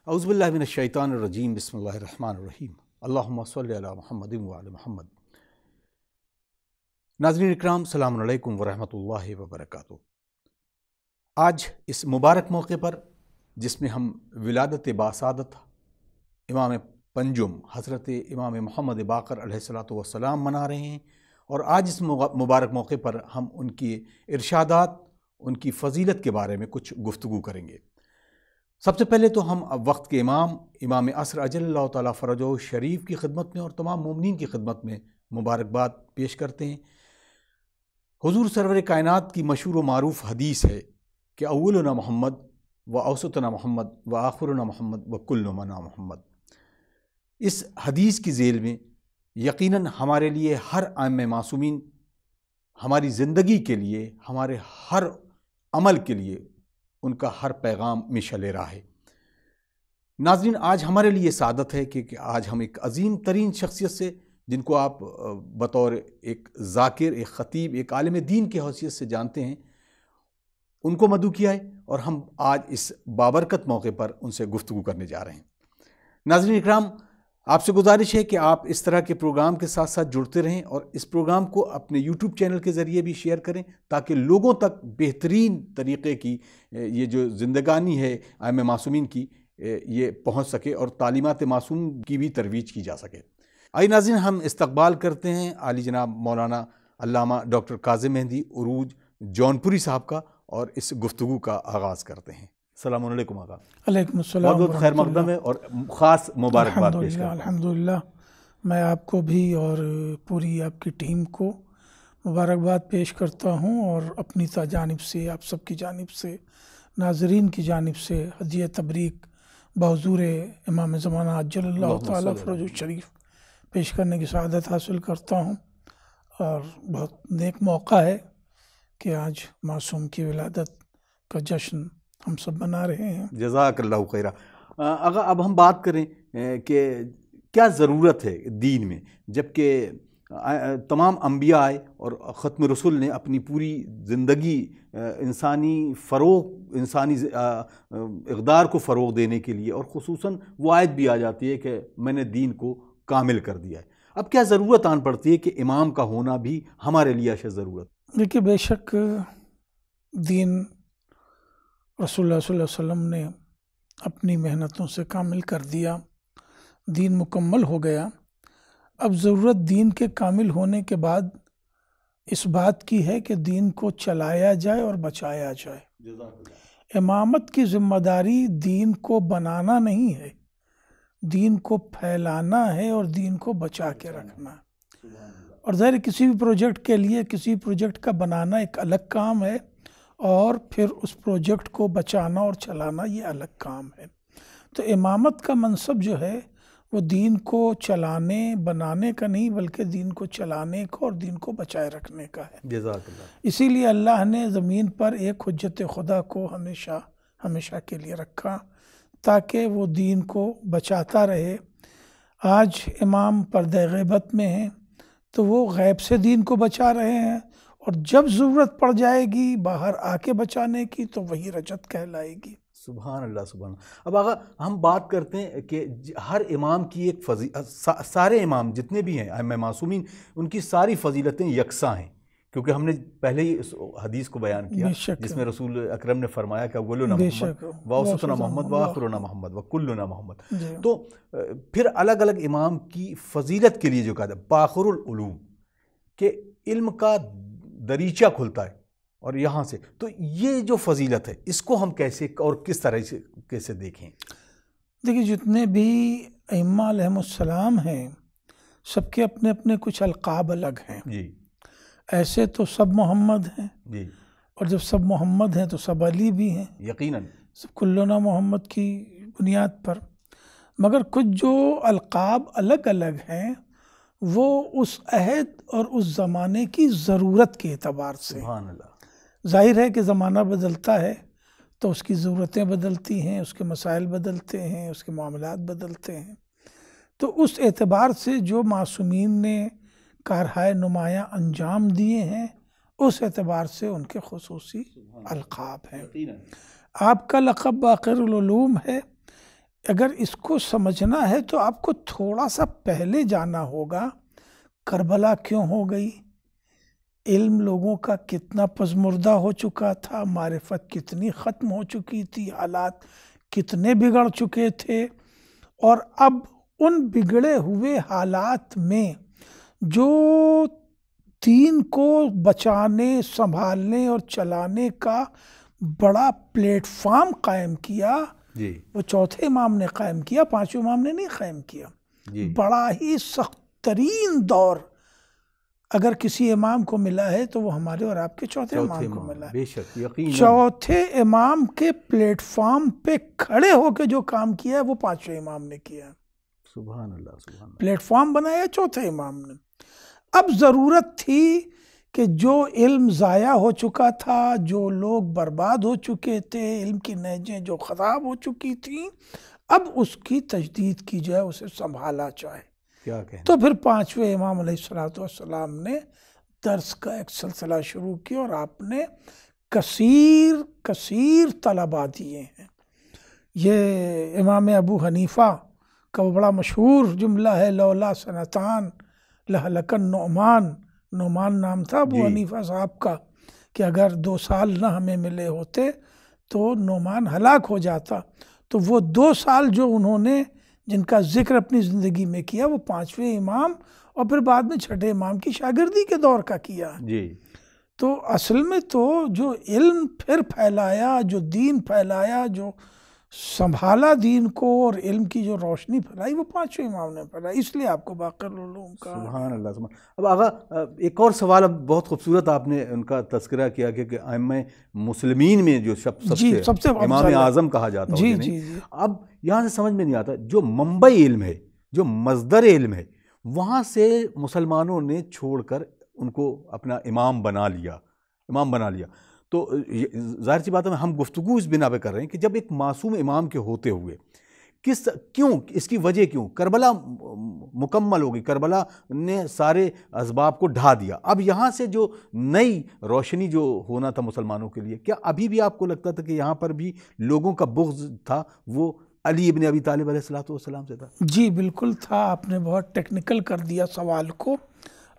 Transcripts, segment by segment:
اعوذ باللہ من الشیطان الرجیم، بسم اللہ الرحمن الرحیم، اللہم صلی علی محمد وعلی محمد۔ ناظرین اکرام، السلام علیکم ورحمۃ اللہ وبرکاتہ۔ آج اس مبارک موقع پر جس میں ہم ولادت باسعادت امام پنجم حضرت امام محمد باقر علیہ السلام منا رہے ہیں، اور آج اس مبارک موقع پر ہم ان کی ارشادات، ان کی فضیلت کے بارے میں کچھ گفتگو کریں گے۔ سب سے پہلے تو ہم اب وقت کے امام عصر اجل اللہ تعالیٰ فرجہ شریف کی خدمت میں اور تمام مومنین کی خدمت میں مبارکباد پیش کرتے ہیں۔ حضور سرور کائنات کی مشہور و معروف حدیث ہے کہ اولنا محمد و اوسطنا محمد و آخرنا محمد و کلنا محمد۔ اس حدیث کی ذیل میں یقیناً ہمارے لیے ہر ائمہ معصومین، ہماری زندگی کے لیے، ہمارے ہر عمل کے لیے ان کا ہر پیغام مشعل راہ ہے۔ ناظرین، آج ہمارے لیے سعادت ہے کہ آج ہم ایک عظیم ترین شخصیت سے، جن کو آپ بطور ایک ذاکر، ایک خطیب، ایک عالم دین کی حیثیت سے جانتے ہیں، ان کو مدعو کیا ہے، اور ہم آج اس بابرکت موقع پر ان سے گفتگو کرنے جا رہے ہیں۔ ناظرین اکرام، آپ سے گزارش ہے کہ آپ اس طرح کے پروگرام کے ساتھ ساتھ جڑتے رہیں اور اس پروگرام کو اپنے یوٹیوب چینل کے ذریعے بھی شیئر کریں، تاکہ لوگوں تک بہترین طریقے کی یہ جو زندگانی ہے ائمہ معصومین کی، یہ پہنچ سکے اور تعلیمات معصوم کی بھی ترویج کی جا سکے۔ آئیے ناظرین، ہم استقبال کرتے ہیں عالی جناب مولانا علامہ ڈاکٹر کازم مہدی عروج جونپوری صاحب کا، اور اس گفتگو کا آغاز کرتے ہیں۔ السلام علیکم آقا۔ علیکم السلام، بہت خیر مقدم ہے اور خاص مبارکباد پیش کرتا ہوں۔ الحمدللہ، میں آپ کو بھی اور پوری آپ کی ٹیم کو مبارکباد پیش کرتا ہوں، اور اپنی جانب سے، آپ سب کی جانب سے، ناظرین کی جانب سے ہدیہ تبریک بحضور امام زمانہ عجل اللہ تعالیٰ فرجہ شریف پیش کرنے کی سعادت حاصل کرتا ہوں، اور بہت نیک موقع ہے کہ آج معصوم کی ولادت کا جشن ہم سب منا رہے ہیں۔ جزاک اللہ خیرہ۔ آقا، اب ہم بات کریں کہ کیا ضرورت ہے دین میں، جبکہ تمام انبیاء آئے اور ختم رسول نے اپنی پوری زندگی انسانی اقدار کو فروغ دینے کے لیے، اور خصوصاً وہ آیت بھی آ جاتی ہے کہ میں نے دین کو کامل کر دیا ہے۔ اب کیا ضرورت آن پڑتی ہے کہ امام کا ہونا بھی ہمارے لیے اشد ضرورت؟ دیکھیے، بے شک دین رسول اللہ صلی اللہ علیہ وسلم نے اپنی محنتوں سے کامل کر دیا، دین مکمل ہو گیا۔ اب ضرورت دین کے کامل ہونے کے بعد اس بات کی ہے کہ دین کو چلایا جائے اور بچایا جائے۔ امامت کی ذمہ داری دین کو بنانا نہیں ہے، دین کو پھیلانا ہے اور دین کو بچا کے رکھنا ہے۔ اور ظاہر کسی بھی پروجیکٹ کے لیے کسی پروجیکٹ کا بنانا ایک الگ کام ہے، اور پھر اس پروجیکٹ کو بچانا اور چلانا یہ الگ کام ہے۔ تو امامت کا منصب جو ہے وہ دین کو چلانے بنانے کا نہیں، بلکہ دین کو چلانے کا اور دین کو بچائے رکھنے کا ہے۔ جزاک اللہ۔ اسی لیے اللہ نے زمین پر ایک حجت خدا کو ہمیشہ کے لیے رکھا، تاکہ وہ دین کو بچاتا رہے۔ آج امام پردہ غیبت میں ہیں تو وہ غیب سے دین کو بچا رہے ہیں، اور جب ضرورت پڑ جائے گی باہر آ کے بچانے کی تو وہی رجت کہلائے گی۔ سبحان اللہ، سبحان اللہ۔ اب آقا، ہم بات کرتے ہیں کہ ہر امام کی ایک سارے امام جتنے بھی ہیں ائمہ معصومین، ان کی ساری فضیلتیں یکساں ہیں، کیونکہ ہم نے پہلے ہی اس حدیث کو بیان کیا جس میں رسول اکرم نے فرمایا کہ اولنا محمد واوسطنا محمد واخرنا محمد وکلنا محمد۔ تو پھر الگ الگ امام کی فضیلت کے لیے جو کہا ہے باخر العلوم، کہ علم کا دریچہ کھلتا ہے، اور یہاں سے تو یہ جو فضیلت ہے اس کو ہم کیسے اور کس طرح سے کیسے دیکھیں؟ دیکھیے، جتنے بھی ائمہ علیہم السلام ہیں سب کے اپنے اپنے کچھ القاب الگ ہیں۔ جی، ایسے تو سب محمد ہیں، جی، اور جب سب محمد ہیں تو سب علی بھی ہیں، یقیناً سب کلنا محمد کی بنیاد پر۔ مگر کچھ جو القاب الگ الگ ہیں وہ اس عہد اور اس زمانے کی ضرورت کے اعتبار سے۔ سبحان اللہ۔ ظاہر ہے کہ زمانہ بدلتا ہے تو اس کی ضرورتیں بدلتی ہیں، اس کے مسائل بدلتے ہیں، اس کے معاملات بدلتے ہیں۔ تو اس اعتبار سے جو معصومین نے کارہائے نمایاں انجام دیے ہیں، اس اعتبار سے ان کے خصوصی القاب ہیں۔ آپ کا لقب باقر العلوم ہے، اگر اس کو سمجھنا ہے تو آپ کو تھوڑا سا پہلے جانا ہوگا، کربلا کیوں ہو گئی، علم لوگوں کا کتنا پزمردہ ہو چکا تھا، معرفت کتنی ختم ہو چکی تھی، حالات کتنے بگڑ چکے تھے، اور اب ان بگڑے ہوئے حالات میں جو دین کو بچانے، سنبھالنے اور چلانے کا بڑا پلیٹ فارم قائم کیا، وہ چوتھے امام نے قائم کیا، پانچویں امام نے نہیں قائم کیا۔ بڑا ہی سخت ترین دور اگر کسی امام کو ملا ہے تو وہ ہمارے اور آپ کے چوتھے امام کو ملا ہے۔ بے شک، یقیناً چوتھے امام کے پلیٹ فارم پہ کھڑے ہو کے جو کام کیا ہے وہ پانچویں امام نے کیا ہے۔ سبحان اللہ، سبحان اللہ۔ پلیٹ فارم بنایا چوتھے امام نے۔ اب ضرورت تھی کہ جو علم ضائع ہو چکا تھا، جو لوگ برباد ہو چکے تھے، علم کی نہجیں جو خراب ہو چکی تھیں، اب اس کی تجدید کی جائے، اسے سنبھالا جائے۔ تو پھر پانچویں امام علیہ السلام نے درس کا ایک سلسلہ شروع کیا، اور آپ نے کثیر طلباء دیے ہیں۔ یہ امام ابو حنیفہ کا وہ بڑا مشہور جملہ ہے، لولا سنتان لہلک النعمان، نعمان نام تھا ابو حنیفہ صاحب کا، کہ اگر 2 سال نہ ہمیں ملے ہوتے تو نعمان ہلاک ہو جاتا۔ تو وہ 2 سال جو انہوں نے جن کا ذکر اپنی زندگی میں کیا، وہ پانچویں امام اور پھر بعد میں چھٹے امام کی شاگردی کے دور کا کیا۔ تو اصل میں تو جو علم پھر پھیلایا، جو دین پھیلایا، جو سنبھالا دین کو اور علم کی جو روشنی پھیلائی، وہ پانچویں امام نے پھیلائی، اس لیے آپ کو باقر العلوم کا۔ سبحان اللہ، سبحان۔ اب آغا ایک اور سوال، اب بہت خوبصورت آپ نے ان کا تذکرہ کیا کہ ائمہ مسلمین میں جو سب سے امام اعظم کہا جاتا ہے، اب یہاں سے سمجھ میں نہیں آتا، جو منبع علم ہے، جو مصدر علم ہے، وہاں سے مسلمانوں نے چھوڑ کر ان کو اپنا امام بنا لیا۔ تو ظاہر سی بات ہے، ہم گفتگو اس بنا پہ کر رہے ہیں کہ جب ایک معصوم امام کے ہوتے ہوئے کیوں، اس کی وجہ کیوں، کربلا مکمل ہو گئی، کربلا نے سارے اسباب کو ڈھا دیا، اب یہاں سے جو نئی روشنی جو ہونا تھا مسلمانوں کے لیے، کیا ابھی بھی آپ کو لگتا تھا کہ یہاں پر بھی لوگوں کا بغض تھا وہ علی ابن ابی طالب علیہ السلام سے تھا؟ جی بالکل تھا، آپ نے بہت ٹیکنیکل کر دیا سوال کو،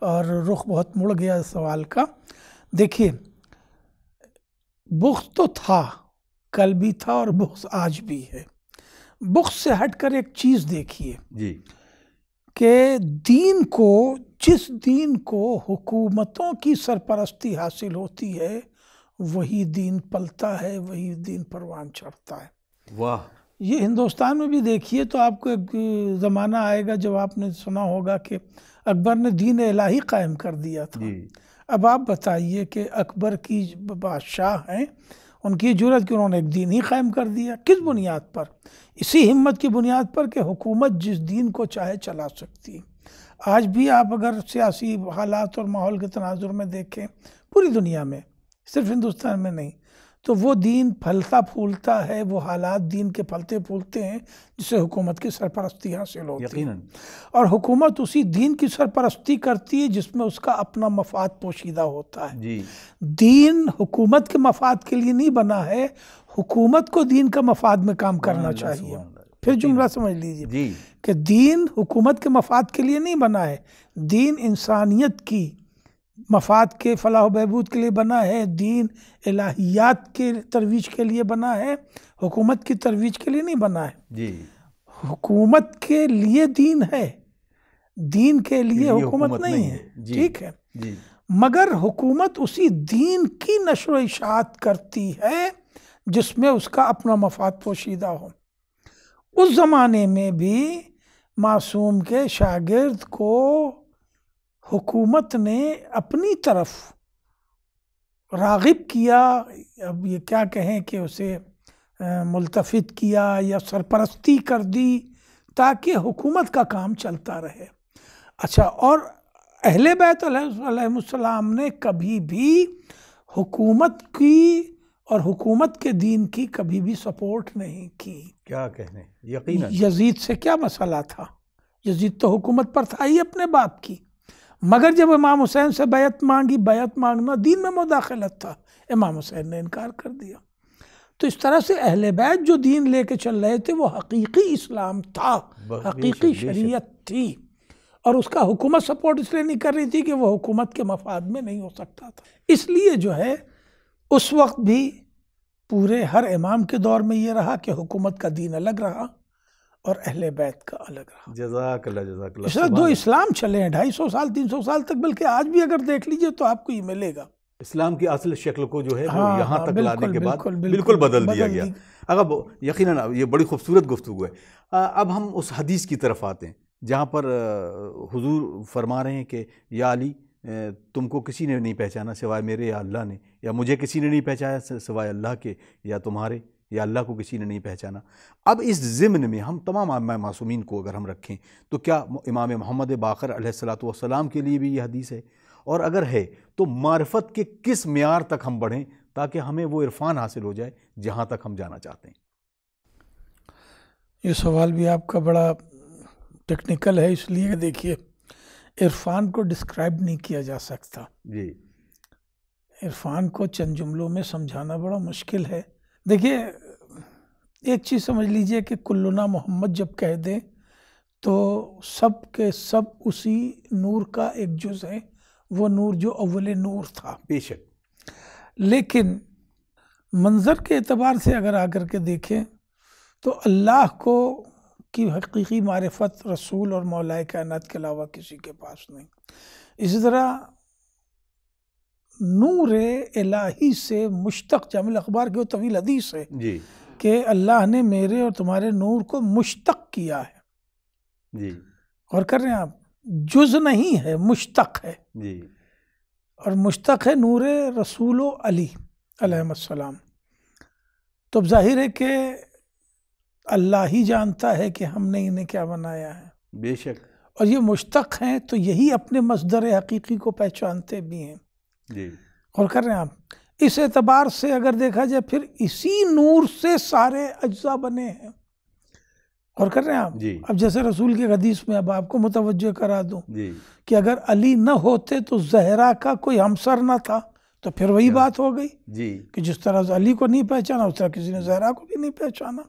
اور رخ بہت مڑ گیا سوال کا۔ دیکھیے، بغض تو تھا، کل بھی تھا اور بغض آج بھی ہے۔ بغض سے ہٹ کر ایک چیز دیکھیے کہ جس دین کو حکومتوں کی سرپرستی حاصل ہوتی ہے، وہی دین پلتا ہے، وہی دین پروان چڑھتا ہے۔ واہ! یہ ہندوستان میں بھی دیکھیے تو آپ کو ایک زمانہ آئے گا جب آپ نے سنا ہوگا کہ اکبر نے دین الہی قائم کر دیا تھا۔ اب آپ بتائیے کہ اکبر کی بادشاہ ہیں، ان کی جرأت کہ انہوں نے ایک دین ہی قائم کر دیا، کس بنیاد پر؟ اسی ہمت کی بنیاد پر کہ حکومت جس دین کو چاہے چلا سکتی۔ آج بھی آپ اگر سیاسی حالات اور ماحول کے تناظر میں دیکھیں پوری دنیا میں، صرف ہندوستان میں نہیں، تو وہ دین پھلتا پھولتا ہے، وہ حالات دین کے پھلتے پھولتے ہیں جسے حکومت کی سرپرستی حاصل ہوتی ہے، اور حکومت اسی دین کی سرپرستی کرتی ہے جس میں اس کا اپنا مفاد پوشیدہ ہوتا ہے۔ دین حکومت کے مفاد کے لیے نہیں بنا ہے، حکومت کو دین کا مفاد میں کام کرنا چاہیے۔ پھر جملہ سمجھ لیجئے کہ دین حکومت کے مفاد کے لیے نہیں بنا ہے، دین انسانیت کی مفاد کے فلاح و بہبود کے لیے بنا ہے، دین الہیات کے ترویج کے لیے بنا ہے، حکومت کی ترویج کے لیے نہیں بنا ہے۔ حکومت کے لیے دین ہے، دین کے لیے حکومت نہیں ہے، ٹھیک ہے؟ مگر حکومت اسی دین کی نشر و اشاعت کرتی ہے جس میں اس کا اپنا مفاد پوشیدہ ہو۔ اس زمانے میں بھی معصوم کے شاگرد کو حکومت نے اپنی طرف راغب کیا، اب یہ کیا کہیں کہ اسے ملتفت کیا یا سرپرستی کر دی تاکہ حکومت کا کام چلتا رہے۔ اچھا، اور اہل بیت علیہ السلام نے کبھی بھی حکومت کی اور حکومت کے دین کی کبھی بھی سپورٹ نہیں کی۔ کیا کہنے، یقیناً یزید سے کیا مسئلہ تھا؟ یزید تو حکومت پر تھا ہی اپنے باپ کی، مگر جب امام حسین سے بیعت مانگی، بیعت مانگنا دین میں مداخلت تھا، امام حسین نے انکار کر دیا۔ تو اس طرح سے اہل بیت جو دین لے کے چل رہے تھے وہ حقیقی اسلام تھا، حقیقی شریعت تھی، اور اس کا حکومت سپورٹ اس لیے نہیں کر رہی تھی کہ وہ حکومت کے مفاد میں نہیں ہو سکتا تھا۔ اس لیے جو ہے اس وقت بھی پورے ہر امام کے دور میں یہ رہا کہ حکومت کا دین الگ رہا اور اہل بیت کا الگ رہا۔ جزاک اللہ جزاک اللہ۔ اس طرح دو اسلام چلے ہیں 250 سال 300 سال تک، بلکہ آج بھی اگر دیکھ لیجئے تو آپ کو یہ ملے گا۔ اسلام کی اصل شکل کو جو ہے وہ ہاں یہاں تک لانے کے بعد بالکل بالکل بدل دیا گیا۔ اب یقیناً یہ بڑی خوبصورت گفتگو ہے۔ اب ہم اس حدیث کی طرف آتے ہیں جہاں پر حضور فرما رہے ہیں کہ یا علی تم کو کسی نے نہیں پہچانا سوائے میرے یا اللہ نے، یا مجھے کسی نے نہیں پہچانا سوائے اللہ کے یا تمہارے، یا اللہ کو کسی نے نہیں پہچانا۔ اب اس ضمن میں ہم تمام ائمہ معصومین کو اگر ہم رکھیں تو کیا امام محمد باقر علیہ السلام کے لیے بھی یہ حدیث ہے؟ اور اگر ہے تو معرفت کے کس معیار تک ہم بڑھیں تاکہ ہمیں وہ عرفان حاصل ہو جائے جہاں تک ہم جانا چاہتے ہیں؟ یہ سوال بھی آپ کا بڑا ٹیکنیکل ہے، اس لیے کہ دیکھیے عرفان کو ڈسکرائب نہیں کیا جا سکتا۔ جی، عرفان کو چند جملوں میں سمجھانا بڑا مشکل ہے۔ دیکھیے ایک چیز سمجھ لیجئے کہ کلنا محمد جب کہہ دیں تو سب کے سب اسی نور کا ایک جز ہے، وہ نور جو اول نور تھا بے شک۔ لیکن منظر کے اعتبار سے اگر آ کر کے دیکھیں تو اللہ کو کی حقیقی معرفت رسول اور مولا کائنات کے علاوہ کسی کے پاس نہیں۔ اسی طرح نور الہی سے مشتق جامع الاخبار کی وہ طویل حدیث ہے جی کہ اللہ نے میرے اور تمہارے نور کو مشتق کیا ہے۔ جی، اور کر رہے ہیں آپ، جز نہیں ہے، مشتق ہے۔ جی، اور مشتق ہے نور رسول و علی علیہ السلام۔ تو اب ظاہر ہے کہ اللہ ہی جانتا ہے کہ ہم نے انہیں کیا بنایا ہے، بے شک۔ اور یہ مشتق ہیں تو یہی اپنے مصدر حقیقی کو پہچانتے بھی ہیں۔ جی، اور کر رہے ہیں آپ، اس اعتبار سے اگر دیکھا جائے پھر اسی نور سے سارے اجزاء بنے ہیں۔ اور کر رہے ہیں آپ، جی، اب جیسے رسول کی حدیث میں اب آپ کو متوجہ کرا دوں جی، کہ اگر علی نہ ہوتے تو زہرا کا کوئی ہمسر نہ تھا، تو پھر وہی بات ہو گئی جی، کہ جس طرح علی کو نہیں پہچانا اس طرح کسی نے زہرا کو بھی نہیں پہچانا۔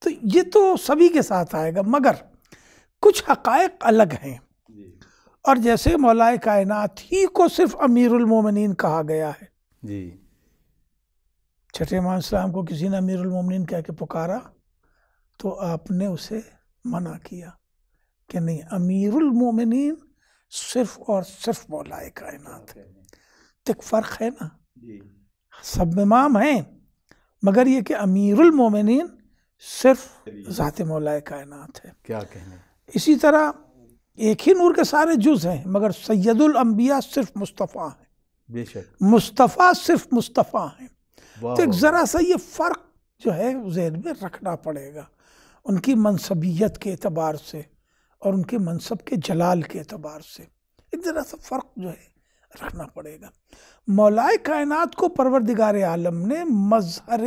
تو یہ تو سبھی کے ساتھ آئے گا، مگر کچھ حقائق الگ ہیں۔ اور جیسے مولا کائنات ہی کو صرف امیر المومنین کہا گیا ہے، جی، چھٹے امام اسلام کو کسی نے امیر المومنین کہہ کے پکارا تو آپ نے اسے منع کیا کہ نہیں، امیر المومنین صرف اور صرف مولا کائنات ہے۔ ایک فرق ہے نا، سب امام ہیں مگر یہ کہ امیر المومنین صرف ذات مولا کائنات ہے۔ کیا کہنے۔ اسی طرح ایک ہی نور کے سارے جز ہیں مگر سید الانبیاء صرف مصطفیٰ ہیں، بے شک، مصطفیٰ صرف مصطفیٰ ہیں۔ واہ، تو ایک ذرا سا یہ فرق جو ہے ذہن میں رکھنا پڑے گا، ان کی منصبیت کے اعتبار سے اور ان کے منصب کے جلال کے اعتبار سے ایک ذرا سا فرق جو ہے رکھنا پڑے گا۔ مولا کائنات کو پروردگار عالم نے مظہر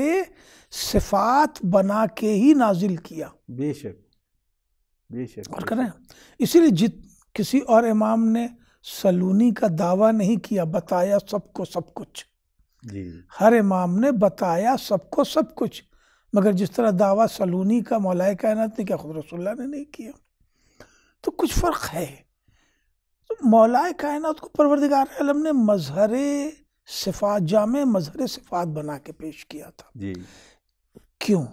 صفات بنا کے ہی نازل کیا، بے شک، بے شک۔ اور کریں اسی لیے کسی اور امام نے سلونی کا دعویٰ نہیں کیا، بتایا سب کو سب کچھ۔ جی، ہر امام نے بتایا سب کو سب کچھ، مگر جس طرح دعویٰ سلونی کا مولا کائنات نے کیا خود رسول اللہ نے نہیں کیا۔ تو کچھ فرق ہے۔ مولا کائنات کو پروردگار عالم نے مظہر صفات، جامع مظہر صفات بنا کے پیش کیا تھا۔ جی، کیوں؟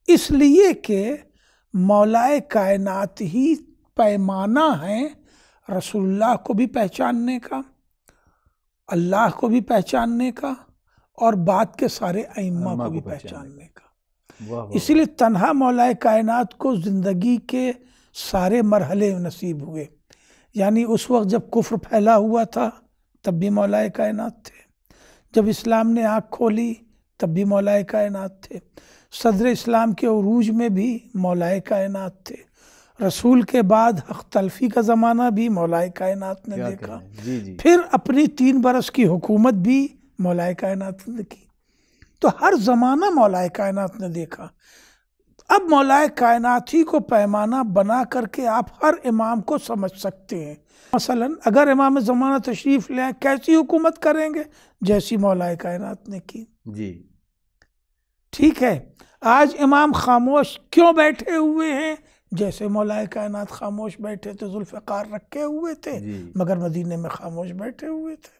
اس لیے کہ مولا کائنات ہی پیمانہ ہیں رسول اللہ کو بھی پہچاننے کا، اللہ کو بھی پہچاننے کا، اور بعد کے سارے ائمہ کو بھی پہچاننے کا۔ اسی لیے تنہا مولا کائنات کو زندگی کے سارے مرحلے نصیب ہوئے، یعنی اس وقت جب کفر پھیلا ہوا تھا تب بھی مولا کائنات تھے، جب اسلام نے آنکھ کھولی تب بھی مولا کائنات تھے، صدر اسلام کے عروج میں بھی مولا کائنات تھے، رسول کے بعد حق تلفی کا زمانہ بھی مولا کائنات نے دیکھا، پھر اپنی 3 برس کی حکومت بھی مولا کائنات نے کی۔ تو ہر زمانہ مولا کائنات نے دیکھا۔ اب مولا کائنات ہی کو پیمانہ بنا کر کے آپ ہر امام کو سمجھ سکتے ہیں۔ مثلا اگر امام زمانہ تشریف لے آئیں، کیسی حکومت کریں گے؟ جیسی مولا کائنات نے کی۔ جی، ٹھیک ہے، آج امام خاموش کیوں بیٹھے ہوئے ہیں؟ جیسے مولا کائنات خاموش بیٹھے تھے، ذوالفقار رکھے ہوئے تھے، مگر مدینے میں خاموش بیٹھے ہوئے تھے.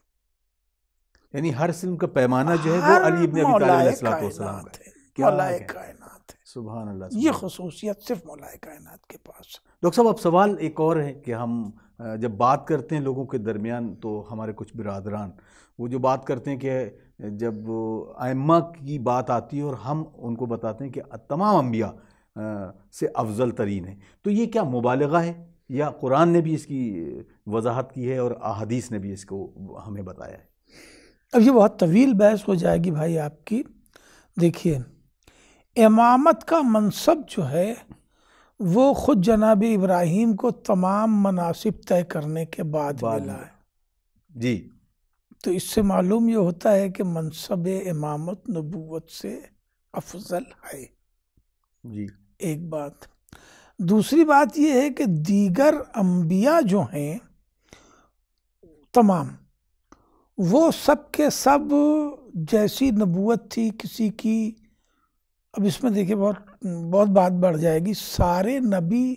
یعنی ہر سلم کا پیمانہ جو ہے وہ علی ابن ابی طالب علیہ السلام کا ہے. مولا کائنات ہے. سبحان اللہ. یہ خصوصیت صرف مولا کائنات کے پاس. ڈاکٹر صاحب اب سوال ایک اور ہے کہ ہم جب بات کرتے ہیں لوگوں کے درمیان تو ہمارے کچھ برادران وہ جو بات کرتے ہیں کہ جب ائمہ کی بات آتی ہے اور ہم ان کو بتاتے ہیں کہ تمام انبیاء سے افضل ترین ہے، تو یہ کیا مبالغہ ہے یا قرآن نے بھی اس کی وضاحت کی ہے اور احادیث نے بھی اس کو ہمیں بتایا ہے؟ اب یہ بہت طویل بحث ہو جائے گی بھائی آپ کی. دیکھیے، امامت کا منصب جو ہے وہ خود جناب ابراہیم کو تمام مناصب طے کرنے کے بعد ملا ہے. جی. تو اس سے معلوم یہ ہوتا ہے کہ منصب امامت نبوت سے افضل ہے. جی. ایک بات. دوسری بات یہ ہے کہ دیگر انبیاء جو ہیں تمام، وہ سب کے سب جیسی نبوت تھی کسی کی. اب اس میں دیکھیں بہت بات بڑھ جائے گی. سارے نبی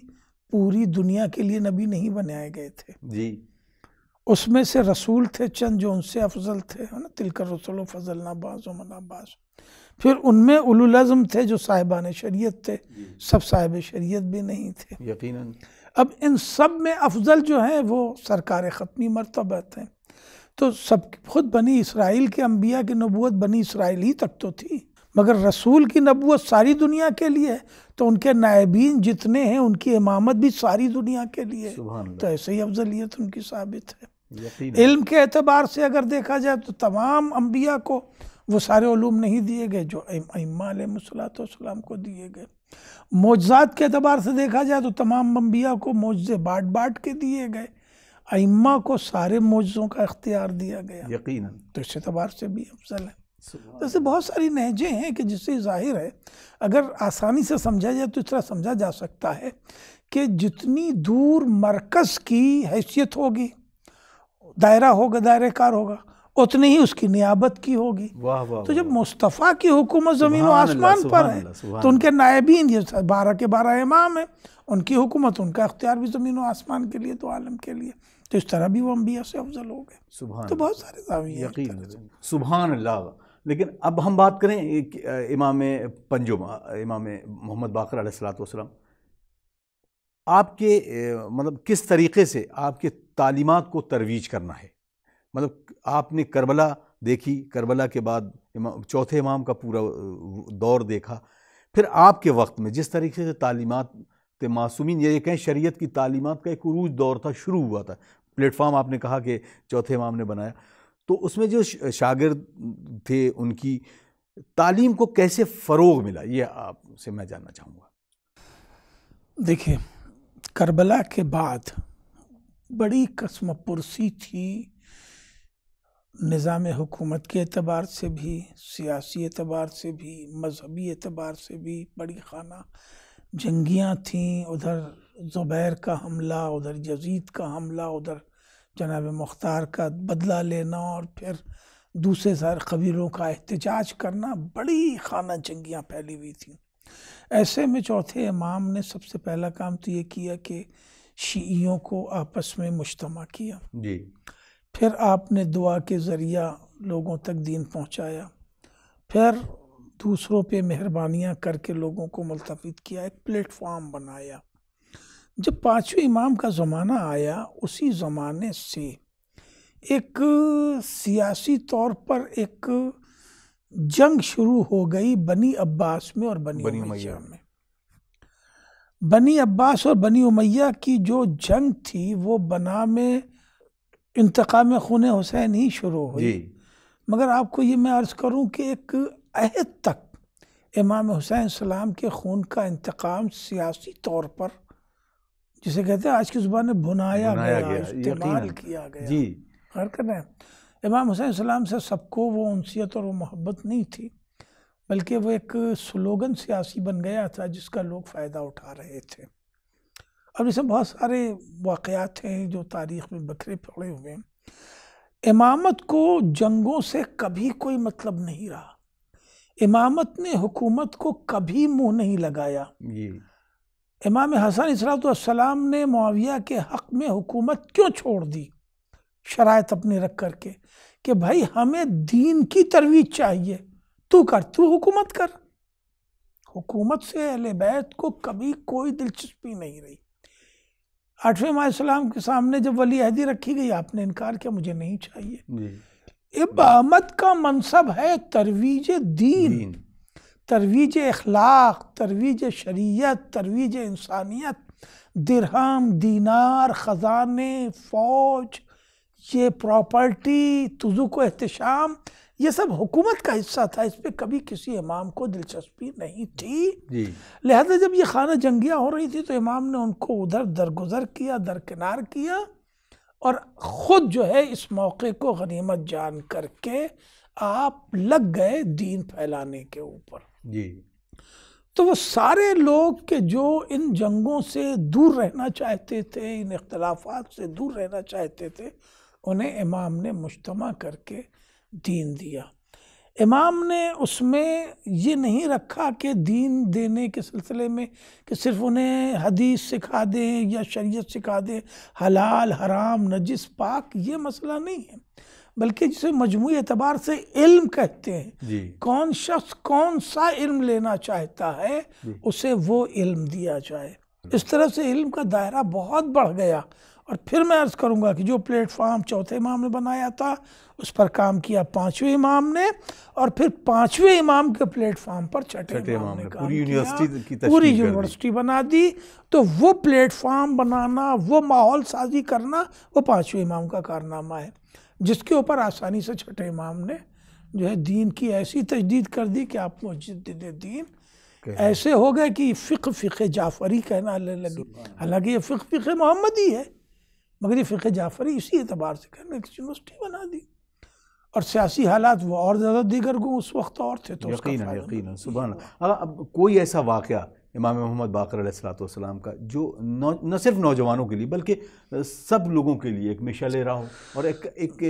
پوری دنیا کے لیے نبی نہیں بنائے گئے تھے. جی. اس میں سے رسول تھے چند جو ان سے افضل تھے، تلک الرسل فضلنا بعضهم علی بعض. پھر ان میں اولو العزم تھے جو صاحبان شریعت تھے. سب صاحب شریعت بھی نہیں تھے یقیناً. اب ان سب میں افضل جو ہیں وہ سرکار ختمی مرتبہ ہیں. تو سب خود بنی اسرائیل کے انبیاء کی نبوت بنی اسرائیل ہی تک تو تھی، مگر رسول کی نبوت ساری دنیا کے لیے ہے، تو ان کے نائبین جتنے ہیں ان کی امامت بھی ساری دنیا کے لیے ہے. تو ایسے ہی افضلیت ان کی ثابت ہے. علم کے اعتبار سے اگر دیکھا جائے تو تمام انبیاء کو وہ سارے علوم نہیں دیے گئے جو ائمہ علیہ السلام کو دیے گئے. معجزات کے اعتبار سے دیکھا جائے تو تمام انبیاء کو معجزے بانٹ کے دیے گئے. ائمہ کو سارے معجزوں کا اختیار دیا گیا. یقیناً. تو اس اعتبار سے بھی افضل ہے. ایسے بہت ساری نہجیں ہیں کہ جس سے ظاہر ہے، اگر آسانی سے سمجھا جائے تو اس طرح سمجھا جا سکتا ہے کہ جتنی دور مرکز کی حیثیت ہوگی، دائرہ ہوگا، دائرہ کار ہوگا، اتنی ہی اس کی نیابت کی ہوگی. تو جب مصطفیٰ کی حکومت زمین و آسمان پر ہے تو ان کے نائبین یہ 12 کے 12 امام ہیں، ان کی حکومت، ان کا اختیار بھی زمین و آسمان کے لیے، تو عالم کے لیے. تو اس طرح بھی وہ انبیاء سے افضل ہو گئے. تو بہت سارے زاویے ہیں. سبحان اللہ. لیکن اب ہم بات کریں امام پنجم، امام محمد باقر علیہ السلام، آپ کے مطلب کس طریقے سے آپ کے تعلیمات کو ترویج کرنا ہے؟ مطلب آپ نے کربلا دیکھی، کربلا کے بعد چوتھے امام کا پورا دور دیکھا، پھر آپ کے وقت میں جس طریقے سے تعلیمات معصومین، یہ کہیں شریعت کی تعلیمات کا ایک عروج دور تھا، شروع ہوا تھا. پلیٹ فارم آپ نے کہا کہ چوتھے امام نے بنایا، تو اس میں جو شاگرد تھے ان کی تعلیم کو کیسے فروغ ملا، یہ آپ سے میں جاننا چاہوں گا. دیکھیں، کربلا کے بعد بڑی قسم پرسی تھی، نظام حکومت کے اعتبار سے بھی، سیاسی اعتبار سے بھی، مذہبی اعتبار سے بھی بڑی خانہ جنگیاں تھیں. ادھر زبیر کا حملہ، ادھر یزید کا حملہ، ادھر جناب مختار کا بدلہ لینا، اور پھر دوسرے سارے قبیلوں کا احتجاج کرنا. بڑی خانہ جنگیاں پھیلی ہوئی تھیں. ایسے میں چوتھے امام نے سب سے پہلا کام تو یہ کیا کہ شیعیوں کو آپس میں مجتمع کیا. جی. پھر آپ نے دعا کے ذریعہ لوگوں تک دین پہنچایا. پھر دوسروں پہ مہربانیاں کر کے لوگوں کو ملتفت کیا، ایک پلیٹ فارم بنایا. جب پانچویں امام کا زمانہ آیا، اسی زمانے سے ایک سیاسی طور پر ایک جنگ شروع ہو گئی بنی عباس میں اور بنی امیہ میں. بنی عباس اور بنی امیہ کی جو جنگ تھی وہ بنا میں انتقام خون حسین ہی شروع ہوئی. مگر آپ کو یہ میں عرض کروں کہ ایک عہد تک امام حسین السلام کے خون کا انتقام سیاسی طور پر، جسے کہتے ہیں آج کی زبان میں بھنایا گیا، استعمال کیا گیا. جی. غور کریں، امام حسین السلام سے سب کو وہ انسیت اور وہ محبت نہیں تھی، بلکہ وہ ایک سلوگن سیاسی بن گیا تھا جس کا لوگ فائدہ اٹھا رہے تھے. اب اس میں بہت سارے واقعات ہیں جو تاریخ میں بکھرے پڑے ہوئے ہیں. امامت کو جنگوں سے کبھی کوئی مطلب نہیں رہا. امامت نے حکومت کو کبھی منہ نہیں لگایا. امام حسن اسرار السلام نے معاویہ کے حق میں حکومت کیوں چھوڑ دی شرائط اپنی رکھ کر کے کہ بھائی ہمیں دین کی ترویج چاہیے، تو حکومت کر. حکومت سے اہل بیت کو کبھی کوئی دلچسپی نہیں رہی. 8ویں امام السلام کے سامنے جب ولی عہدی رکھی گئی آپ نے انکار کیا، مجھے نہیں چاہیے. امامت کا منصب ہے ترویج دین، ترویج اخلاق، ترویج شریعت، ترویج انسانیت. درہم، دینار، خزانے، فوج، یہ پراپرٹی، تزوق و احتشام، یہ سب حکومت کا حصہ تھا. اس پہ کبھی کسی امام کو دلچسپی نہیں تھی. لہذا جب یہ خانہ جنگیاں ہو رہی تھی تو امام نے ان کو ادھر درگزر کیا، درکنار کیا، اور خود جو ہے اس موقع کو غنیمت جان کر کے آپ لگ گئے دین پھیلانے کے اوپر. تو وہ سارے لوگ کہ جو ان جنگوں سے دور رہنا چاہتے تھے، ان اختلافات سے دور رہنا چاہتے تھے، انہیں امام نے مجتمع کر کے دین دیا. امام نے اس میں یہ نہیں رکھا کہ دین دینے کے سلسلے میں کہ صرف انہیں حدیث سکھا دیں یا شریعت سکھا دیں، حلال حرام نجس پاک، یہ مسئلہ نہیں ہے، بلکہ جسے مجموعی اعتبار سے علم کہتے ہیں. کون شخص کون سا علم لینا چاہتا ہے اسے وہ علم دیا جائے. اس طرح سے علم کا دائرہ بہت بڑھ گیا. اور پھر میں عرض کروں گا کہ جو پلیٹ فارم چوتھے امام نے بنایا تھا اس پر کام کیا 5ویں امام نے، اور پھر 5ویں امام کے پلیٹ فارم پر چھٹے امام نے کام کیا، پوری یونیورسٹی بنا دی. تو وہ پلیٹ فارم بنانا، وہ ماحول سازی کرنا، وہ 5ویں امام کا کارنامہ ہے، جس کے اوپر آسانی سے چھٹے امام نے جو ہے دین کی ایسی تجدید کر دی کہ آپ مجدد دین ایسے ہو گئے کہ فقہ جعفری کہنا لگی. حالانکہ یہ فقہ محمدی ہے، مگر یہ فقہ جعفری اسی اعتبار سے کہنا کہ یونیورسٹی بنا دی. اور سیاسی حالات وہ اور زیادہ دیگر گوں اس وقت اور تھے تو یقیناً سبحان اللہ. اب کوئی ایسا واقعہ امام محمد باقر علیہ السلام کا جو نہ صرف نوجوانوں کے لیے بلکہ سب لوگوں کے لیے ایک مشعل راہ ہو اور ایک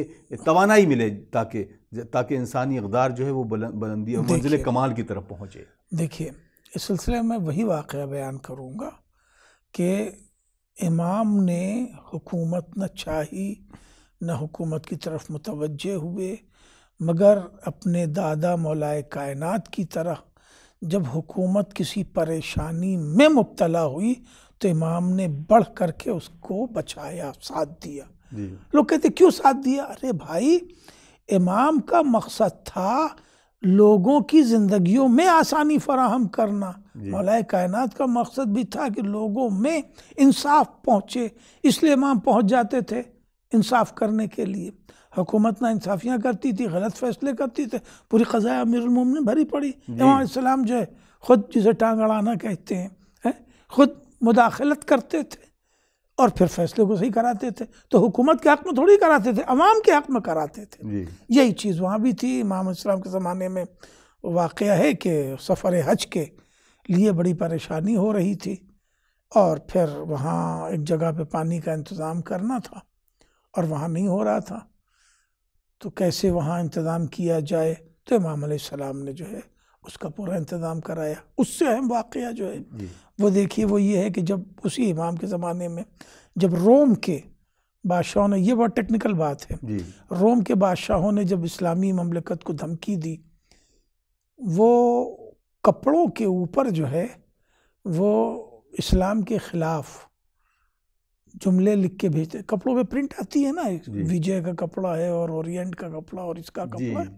توانائی ملے تاکہ انسانی اقدار جو ہے وہ بلندی اور منزل کمال کی طرف پہنچے. دیکھیے اس سلسلے میں وہی واقعہ بیان کروں گا کہ امام نے حکومت نہ چاہی، نہ حکومت کی طرف متوجہ ہوئے، مگر اپنے دادا مولائے کائنات کی طرح جب حکومت کسی پریشانی میں مبتلا ہوئی تو امام نے بڑھ کر کے اس کو بچایا، ساتھ دیا. لوگ کہتے کیوں ساتھ دیا؟ ارے بھائی، امام کا مقصد تھا لوگوں کی زندگیوں میں آسانی فراہم کرنا. مولائے کائنات کا مقصد بھی تھا کہ لوگوں میں انصاف پہنچے، اس لیے امام پہنچ جاتے تھے انصاف کرنے کے لیے. حکومت نہ انصافیاں کرتی تھی، غلط فیصلے کرتی تھے، پوری قضائے امیر المومنین بھری پڑی. امام السلام جو ہے خود جسے ٹانگ اڑانا کہتے ہیں، خود مداخلت کرتے تھے اور پھر فیصلے کو صحیح کراتے تھے. تو حکومت کے حق میں تھوڑی کراتے تھے، عوام کے حق میں کراتے تھے. یہی چیز وہاں بھی تھی. امام السلام کے زمانے میں واقعہ ہے کہ سفر حج کے لیے بڑی پریشانی ہو رہی تھی اور پھر وہاں ایک جگہ پہ پانی کا انتظام کرنا تھا اور وہاں نہیں ہو رہا تھا، تو کیسے وہاں انتظام کیا جائے. تو امام علیہ السلام نے جو ہے اس کا پورا انتظام کرایا. اس سے اہم واقعہ جو ہے وہ دیکھیے وہ یہ ہے کہ جب اسی امام کے زمانے میں جب روم کے بادشاہوں نے، یہ بہت ٹیکنیکل بات ہے، روم کے بادشاہوں نے جب اسلامی مملکت کو دھمکی دی، وہ کپڑوں کے اوپر جو ہے وہ اسلام کے خلاف جملے لکھ کے بھیجتے. کپڑوں پہ پرنٹ آتی ہے نا، وجے کا کپڑا ہے اور اورینٹ کا کپڑا اور اس کا کپڑا ہے،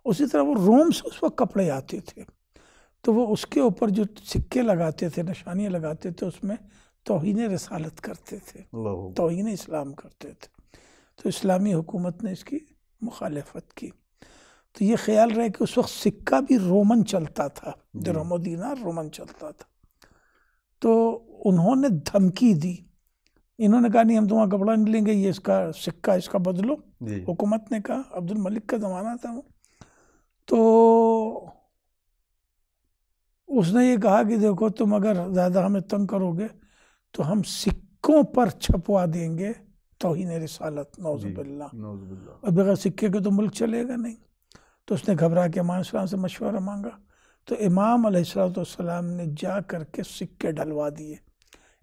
اسی طرح وہ روم سے اس وقت کپڑے آتے تھے. تو وہ اس کے اوپر جو سکے لگاتے تھے، نشانیاں لگاتے تھے، اس میں توہین رسالت کرتے تھے، توہین اسلام کرتے تھے. تو اسلامی حکومت نے اس کی مخالفت کی. تو یہ خیال رہے کہ اس وقت سکہ بھی رومن چلتا تھا، درہم و دینار رومن چلتا تھا. تو انہوں نے دھمکی دی، انہوں نے کہا نہیں ہم تمہارا کپڑا نہیں لیں گے، یہ اس کا سکہ اس کا بدلو. حکومت نے کہا، عبد الملک کا زمانہ تھا وہ، تو اس نے یہ کہا کہ دیکھو تم اگر زیادہ ہمیں تنگ کرو گے تو ہم سکوں پر چھپوا دیں گے توہین رسالت، نعوذ باللہ، اور بغیر سکے کے تو ملک چلے گا نہیں. تو اس نے گھبرا کے امام السلام سے مشورہ مانگا، تو امام علیہ السلام نے جا کر کے سکے ڈلوا دیے۔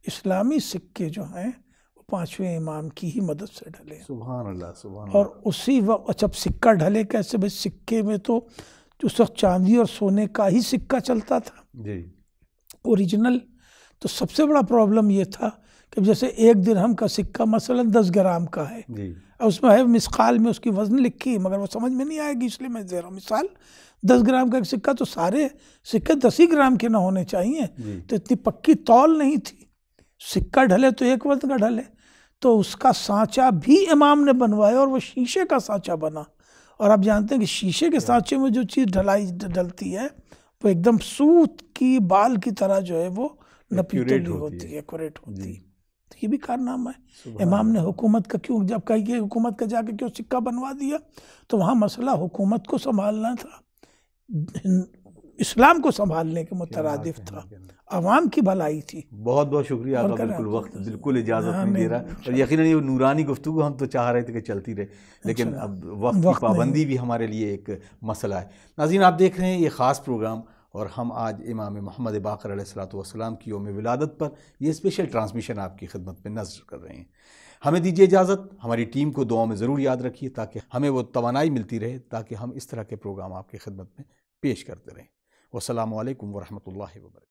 اسلامی سکے جو ہیں وہ 5ویں امام کی ہی مدد سے ڈلے۔ سبحان اللہ، سبحان اور اللہ۔ اسی وقت جب سکہ ڈھلے کیسے؟ بھائی سکے میں تو اس وقت چاندی اور سونے کا ہی سکہ چلتا تھا جی اوریجنل۔ تو سب سے بڑا پرابلم یہ تھا کہ جیسے 1 درہم کا سکہ مثلا 10 گرام کا ہے، جی اس میں ہے مثقال میں اس کی وزن لکھی، مگر وہ سمجھ میں نہیں آئے گی، اس لیے میں دے رہا ہوں مثال۔ 10 گرام کا ایک سکہ، تو سارے سکے 10 ہی گرام کے نہ ہونے چاہیے، تو اتنی پکی تول نہیں تھی۔ سکہ ڈھلے تو 1 وزن کا ڈھلے، تو اس کا سانچہ بھی امام نے بنوایا، اور وہ شیشے کا سانچہ بنا۔ اور آپ جانتے ہیں کہ شیشے کے سانچے میں جو چیز ڈلتی ہے وہ ایک دم سوت کی بال کی طرح جو ہے وہ نپیتلی ہوتی ہے، ایکوریٹ ہوتی ہے۔ تو یہ بھی کارنامہ ہے امام نے حکومت کا۔ کیوں جب کہی کہ حکومت کا جا کے کیوں سکہ بنوا دیا؟ تو وہاں مسئلہ حکومت کو سنبھالنا تھا، اسلام کو سنبھالنے کے مترادف تھا، عوام کی بھلائی تھی۔ بہت بہت شکریہ آپ کا، بالکل وقت بالکل اجازت نہیں دے رہا، اور یقیناً یہ نورانی گفتگو ہم تو چاہ رہے تھے کہ چلتی رہے، لیکن اب وقت کی پابندی بھی ہمارے لیے ایک مسئلہ ہے۔ ناظرین آپ دیکھ رہے ہیں یہ خاص پروگرام، اور ہم آج امام محمد باقر علیہ السلام کی یوم ولادت پر یہ اسپیشل ٹرانسمیشن آپ کی خدمت میں نشر کر رہے ہیں۔ ہمیں دیجیے اجازت، ہماری ٹیم کو دعاؤں میں ضرور یاد رکھیے تاکہ ہمیں وہ توانائی ملتی رہے تاکہ ہم اس طرح کے پروگرام آپ کی خدمت میں پیش کرتے رہیں۔ والسلام علیکم ورحمۃ اللہ وبرکاتہ۔